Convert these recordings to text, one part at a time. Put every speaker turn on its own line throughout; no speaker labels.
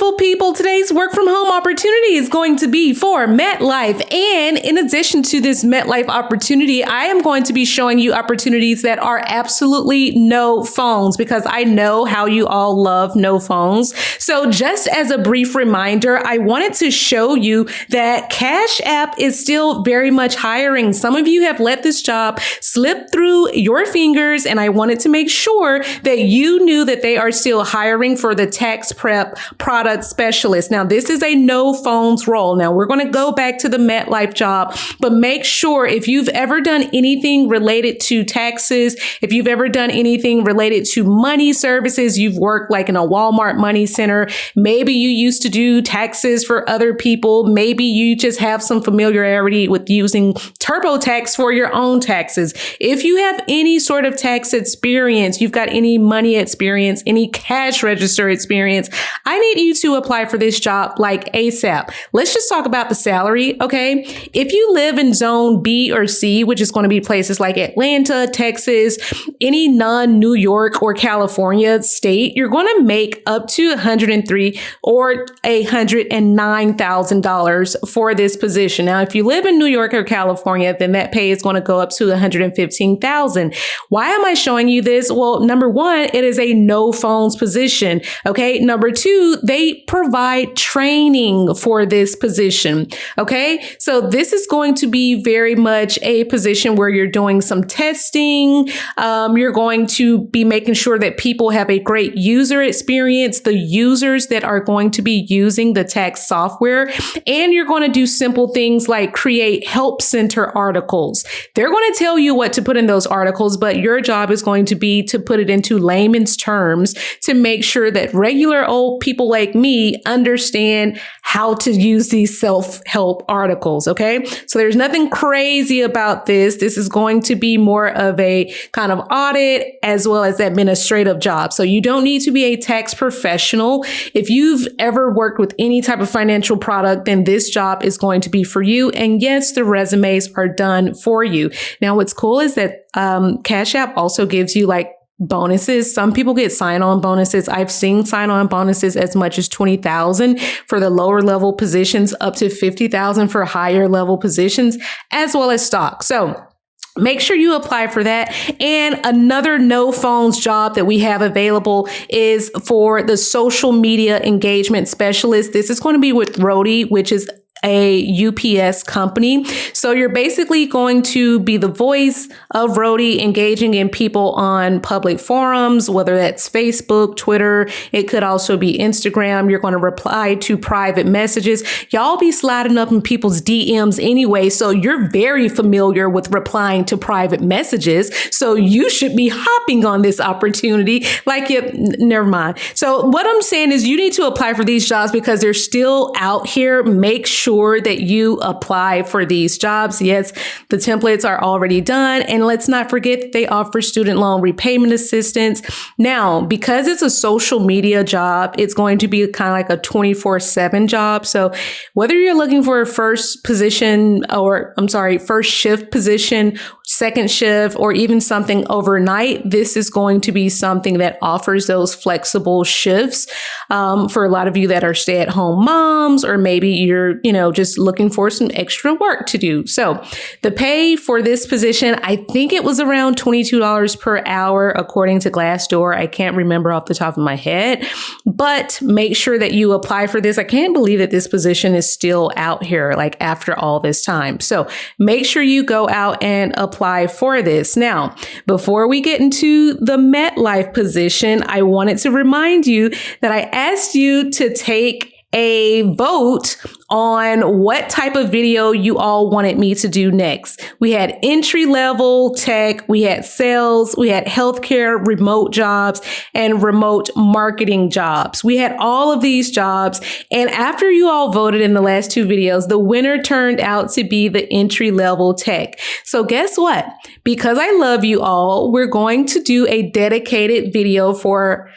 beautiful people. Today's work from home opportunity is going to be for MetLife. And in addition to this MetLife opportunity, I am going to be showing you opportunities that are absolutely no phones, because I know how you all love no phones. So just as a brief reminder, I wanted to show you that Cash App is still very much hiring. Some of you have let this job slip through your fingers, and I wanted to make sure that you knew that they are still hiring for the tax prep product specialist. Now, this is a no phones role. Now, we're going to go back to the MetLife job, but make sure if you've ever done anything related to taxes, if you've ever done anything related to money services, you've worked like in a Walmart money center, maybe you used to do taxes for other people, maybe you just have some familiarity with using TurboTax for your own taxes. If you have any sort of tax experience, you've got any money experience, any cash register experience, I need you to apply for this job like ASAP. Let's just talk about the salary, okay? If you live in zone B or C, which is going to be places like Atlanta, Texas, any non-New York or California state, you're going to make up to $103,000 or $109,000 for this position. Now, if you live in New York or California, then that pay is going to go up to $115,000. Why am I showing you this? Well, number one, it is a no phones position. Okay. Number two, they provide training for this position. Okay. So this is going to be very much a position where you're doing some testing. You're going to be making sure that people have a great user experience, the users that are going to be using the tax software. And you're going to do simple things like create help center articles. They're going to tell you what to put in those articles, but your job is going to be to put it into layman's terms to make sure that regular old people like me understand how to use these self-help articles. Okay. So there's nothing crazy about this. This is going to be more of a kind of audit as well as administrative job. So you don't need to be a tax professional. If you've ever worked with any type of financial product, then this job is going to be for you. And yes, the resumes are done for you. Now, what's cool is that Cash App also gives you like bonuses. Some people get sign-on bonuses. I've seen sign-on bonuses as much as $20,000 for the lower level positions, up to $50,000 for higher level positions, as well as stock. So make sure you apply for that. And another no phones job that we have available is for the social media engagement specialist. This is going to be with Roadie, which is a UPS company. So you're basically going to be the voice of Roadie, engaging in people on public forums, whether that's Facebook, Twitter. It could also be Instagram. You're going to reply to private messages. Y'all be sliding up in people's DMs anyway. So you're very familiar with replying to private messages. So you should be hopping on this opportunity. Never mind. So what I'm saying is you need to apply for these jobs because they're still out here. Make sure that you apply for these jobs. Yes, the templates are already done. And let's not forget that they offer student loan repayment assistance. Now, because it's a social media job, it's going to be kind of like a 24/7 job. So whether you're looking for a first shift position, second shift, or even something overnight, this is going to be something that offers those flexible shifts for a lot of you that are stay-at-home moms, or maybe you're, just looking for some extra work to do. So the pay for this position, I think it was around $22 per hour, according to Glassdoor. I can't remember off the top of my head, but make sure that you apply for this. I can't believe that this position is still out here, like after all this time. So make sure you go out and apply for this. Now, before we get into the MetLife position, I wanted to remind you that I asked you to take a vote on what type of video you all wanted me to do next. We had entry level tech, we had sales, we had healthcare, remote jobs, and remote marketing jobs. We had all of these jobs. And after you all voted in the last two videos, the winner turned out to be the entry level tech. So guess what? Because I love you all, we're going to do a dedicated video for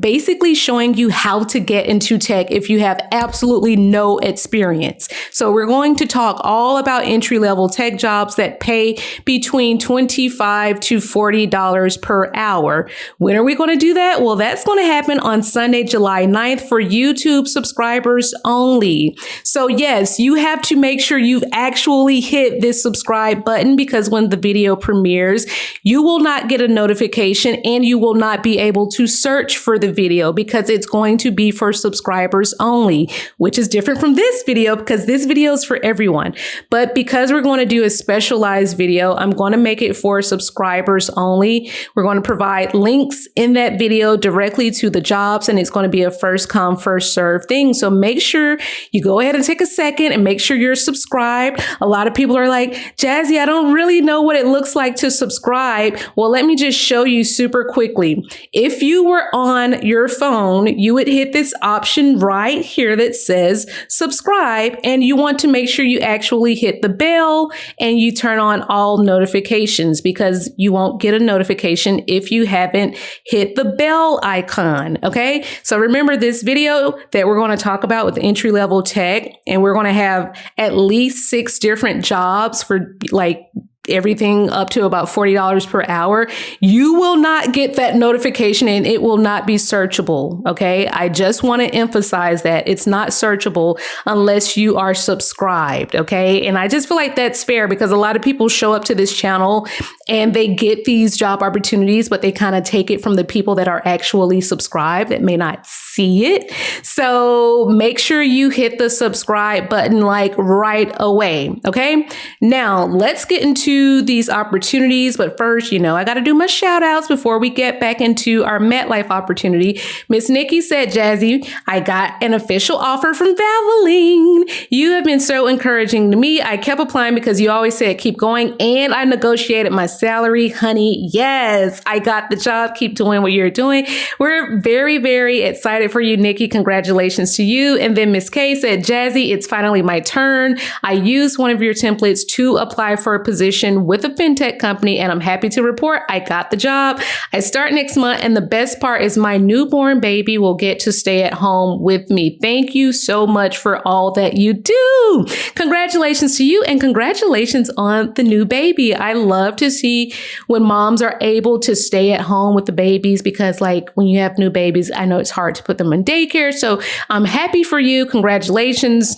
basically showing you how to get into tech if you have absolutely no experience. So we're going to talk all about entry-level tech jobs that pay between $25 to $40 per hour. When are we going to do that? Well, that's going to happen on Sunday, July 9th for YouTube subscribers only. So yes, you have to make sure you've actually hit this subscribe button, because when the video premieres, you will not get a notification and you will not be able to search for the video because it's going to be for subscribers only, which is different from this video because this video is for everyone. But because we're going to do a specialized video, I'm going to make it for subscribers only. We're going to provide links in that video directly to the jobs, and it's going to be a first come, first serve thing. So make sure you go ahead and take a second and make sure you're subscribed. A lot of people are like, Jazzy, I don't really know what it looks like to subscribe. Well, let me just show you super quickly. If you were on your phone, you would hit this option right here that says subscribe, and you want to make sure you actually hit the bell and you turn on all notifications, because you won't get a notification if you haven't hit the bell icon. Okay. So remember this video that we're going to talk about with entry level tech, and we're going to have at least 6 different jobs for like everything up to about $40 per hour. You will not get that notification and it will not be searchable. Okay. I just want to emphasize that it's not searchable unless you are subscribed. Okay. And I just feel like that's fair, because a lot of people show up to this channel and they get these job opportunities, but they kind of take it from the people that are actually subscribed that may not see it. So make sure you hit the subscribe button like right away. Okay. Now let's get into these opportunities. But first, I got to do my shout outs before we get back into our MetLife opportunity. Miss Nikki said, Jazzy, I got an official offer from Valvoline. You have been so encouraging to me. I kept applying because you always said keep going, and I negotiated my salary. Honey, yes, I got the job. Keep doing what you're doing. We're very, very excited for you, Nikki. Congratulations to you. And then Miss K said, Jazzy, it's finally my turn. I used one of your templates to apply for a position with a fintech company, and I'm happy to report I got the job. I start next month, and the best part is my newborn baby will get to stay at home with me. Thank you so much for all that you do. Congratulations to you, and congratulations on the new baby. I love to see when moms are able to stay at home with the babies, because like when you have new babies, I know it's hard to put them in daycare. So I'm happy for you. Congratulations.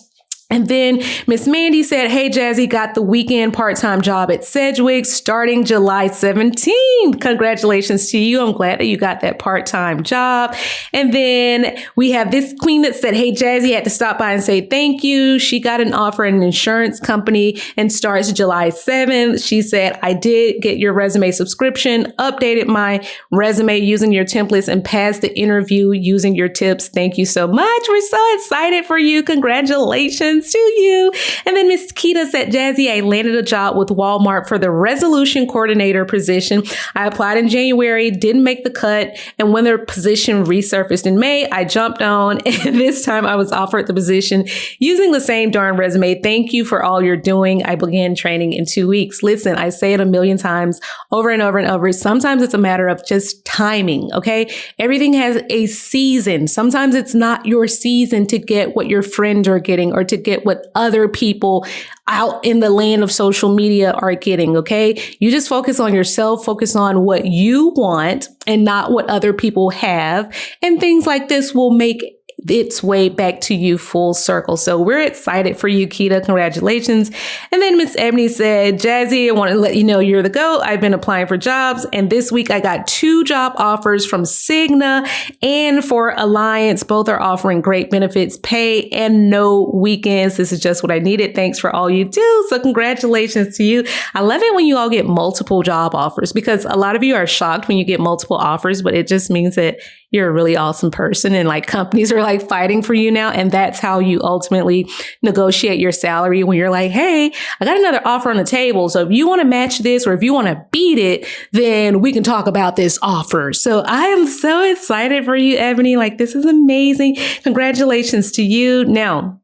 And then Miss Mandy said, hey, Jazzy, got the weekend part-time job at Sedgwick starting July 17th. Congratulations to you. I'm glad that you got that part-time job. And then we have this queen that said, hey, Jazzy, had to stop by and say thank you. She got an offer at an insurance company and starts July 7th. She said, I did get your resume subscription, updated my resume using your templates, and passed the interview using your tips. Thank you so much. We're so excited for you. Congratulations to you. And then Miss Keita said, Jazzy, I landed a job with Walmart for the resolution coordinator position. I applied in January, didn't make the cut. And when their position resurfaced in May, I jumped on. And this time I was offered the position using the same darn resume. Thank you for all you're doing. I began training in 2 weeks. Listen, I say it a million times over and over and over. Sometimes it's a matter of just timing. Okay. Everything has a season. Sometimes it's not your season to get what your friends are getting or to get what other people out in the land of social media are getting. Okay. You just focus on yourself, focus on what you want and not what other people have. And things like this will make its way back to you full circle. So we're excited for you, Keita. Congratulations. And then Miss Ebony said, Jazzy, I want to let you know you're the GOAT. I've been applying for jobs, and this week I got 2 job offers from Cigna and for Alliance. Both are offering great benefits, pay, and no weekends. This is just what I needed. Thanks for all you do. So congratulations to you. I love it when you all get multiple job offers, because a lot of you are shocked when you get multiple offers, but it just means that you're a really awesome person, and like companies are like fighting for you now. And that's how you ultimately negotiate your salary, when you're like, hey, I got another offer on the table. So if you want to match this or if you want to beat it, then we can talk about this offer. So I am so excited for you, Ebony. Like, this is amazing. Congratulations to you. Now,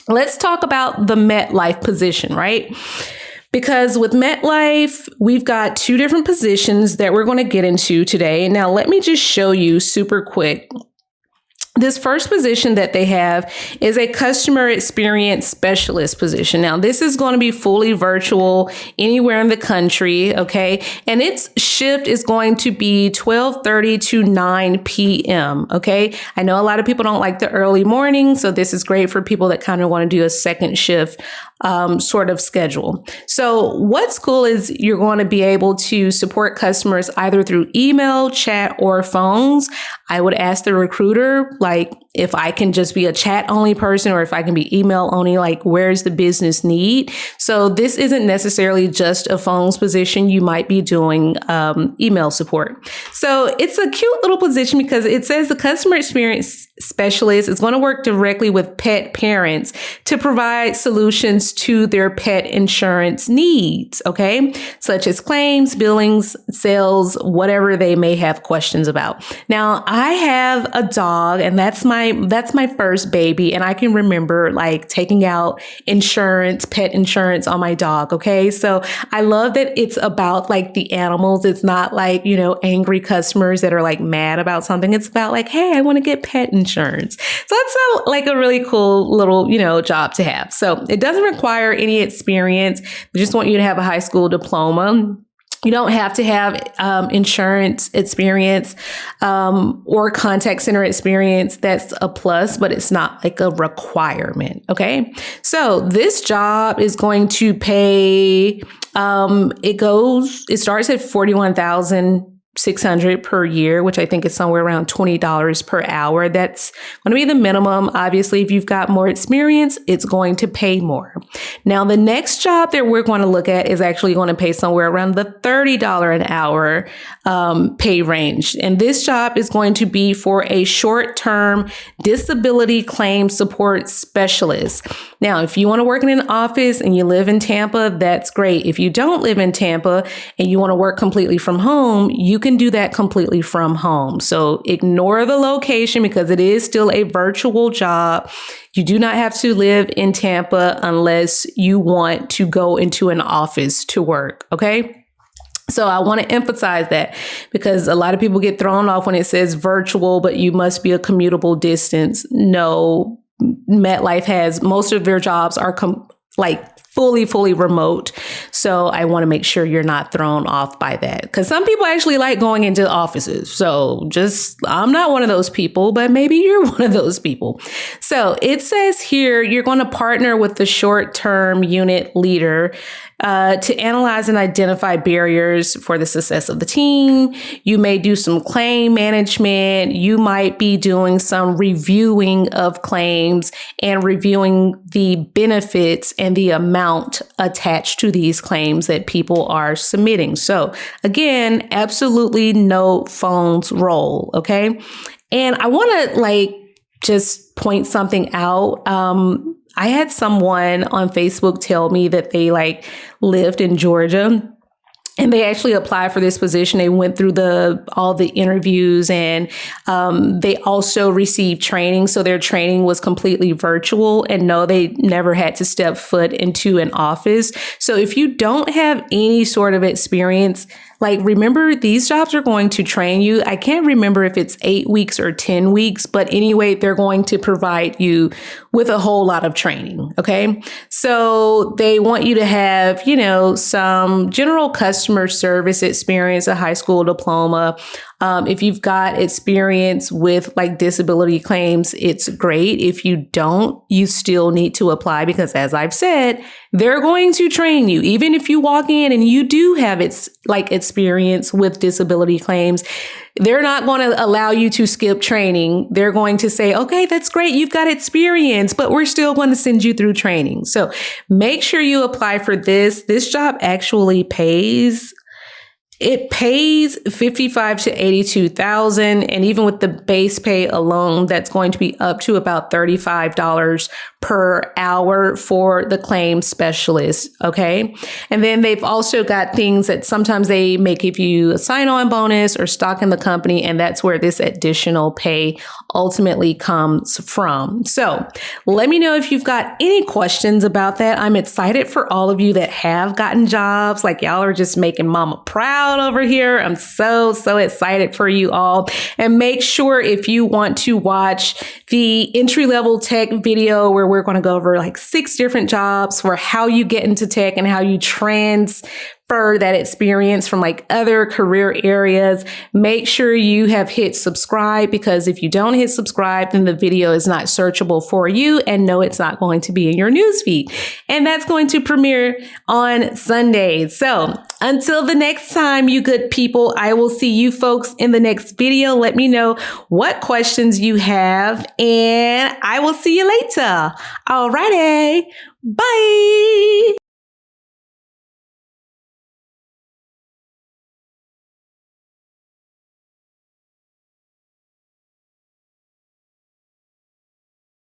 let's talk about the MetLife position, right? Because with MetLife, we've got 2 different positions that we're going to get into today. Now, let me just show you super quick This first position that they have is a customer experience specialist position. Now, this is going to be fully virtual anywhere in the country, okay? And its shift is going to be 12:30 to 9 p.m., okay? I know a lot of people don't like the early morning, so this is great for people that kind of want to do a second shift sort of schedule. So what's cool is you're going to be able to support customers either through email, chat, or phones. I would ask the recruiter, like, if I can just be a chat only person or if I can be email only, like, where's the business need? So this isn't necessarily just a phones position. You might be doing email support. So it's a cute little position because it says the customer experience specialist is going to work directly with pet parents to provide solutions to their pet insurance needs, okay? Such as claims, billings, sales, whatever they may have questions about. Now, I have a dog, and that's my first baby, and I can remember like taking out insurance, pet insurance on my dog, okay? So I love that it's about like the animals. It's not like, angry customers that are like mad about something. It's about like, hey, I want to get pet insurance. So that's like a really cool little, job to have. So it doesn't require any experience. They just want you to have a high school diploma. You don't have to have insurance experience or contact center experience. That's a plus, but it's not like a requirement. Okay. So this job is going to pay, it starts at $41,600 per year, which I think is somewhere around $20 per hour. That's going to be the minimum. Obviously, if you've got more experience, it's going to pay more. Now, the next job that we're going to look at is actually going to pay somewhere around the $30 an hour pay range. And this job is going to be for a short-term disability claim support specialist. Now, if you want to work in an office and you live in Tampa, that's great. If you don't live in Tampa and you want to work completely from home, you can do that completely from home. So ignore the location because it is still a virtual job. You do not have to live in Tampa unless you want to go into an office to work. Okay. So I want to emphasize that because a lot of people get thrown off when it says virtual, but you must be a commutable distance. No, MetLife has most of their jobs are fully remote. So I want to make sure you're not thrown off by that because some people actually like going into offices. So I'm not one of those people, but maybe you're one of those people. So it says here, you're going to partner with the short-term unit leader to analyze and identify barriers for the success of the team. You may do some claim management. You might be doing some reviewing of claims and reviewing the benefits and the amount attached to these claims that people are submitting. So again, absolutely no phones role. Okay. And I want to just point something out. I had someone on Facebook tell me that they lived in Georgia and they actually applied for this position. They went through all the interviews and they also received training. So their training was completely virtual and no, they never had to step foot into an office. So if you don't have any sort of experience, remember, these jobs are going to train you. I can't remember if it's 8 weeks or 10 weeks, but anyway, they're going to provide you with a whole lot of training. Okay. So they want you to have, some general customer service experience, a high school diploma. If you've got experience with disability claims, it's great. If you don't, you still need to apply because as I've said, they're going to train you. Even if you walk in and you do have experience with disability claims, they're not going to allow you to skip training. They're going to say, okay, that's great. You've got experience, but we're still going to send you through training. So make sure you apply for this. This job actually pays. It pays $55,000 to $82,000, and even with the base pay alone, that's going to be up to about $35 per hour for the claim specialist. Okay. And then they've also got things that sometimes they may give you a sign-on bonus or stock in the company. And that's where this additional pay ultimately comes from. So let me know if you've got any questions about that. I'm excited for all of you that have gotten jobs. Y'all are just making mama proud proud over here. I'm so excited for you all. And make sure if you want to watch the entry-level tech video where we're going to go over like 6 different jobs for how you get into tech and how you transfer that experience from like other career areas, make sure you have hit subscribe, because if you don't hit subscribe, then the video is not searchable for you, and no, it's not going to be in your newsfeed. And that's going to premiere on Sunday. So until the next time, you good people, I will see you folks in the next video. Let me know what questions you have, and I will see you later. Alrighty, bye.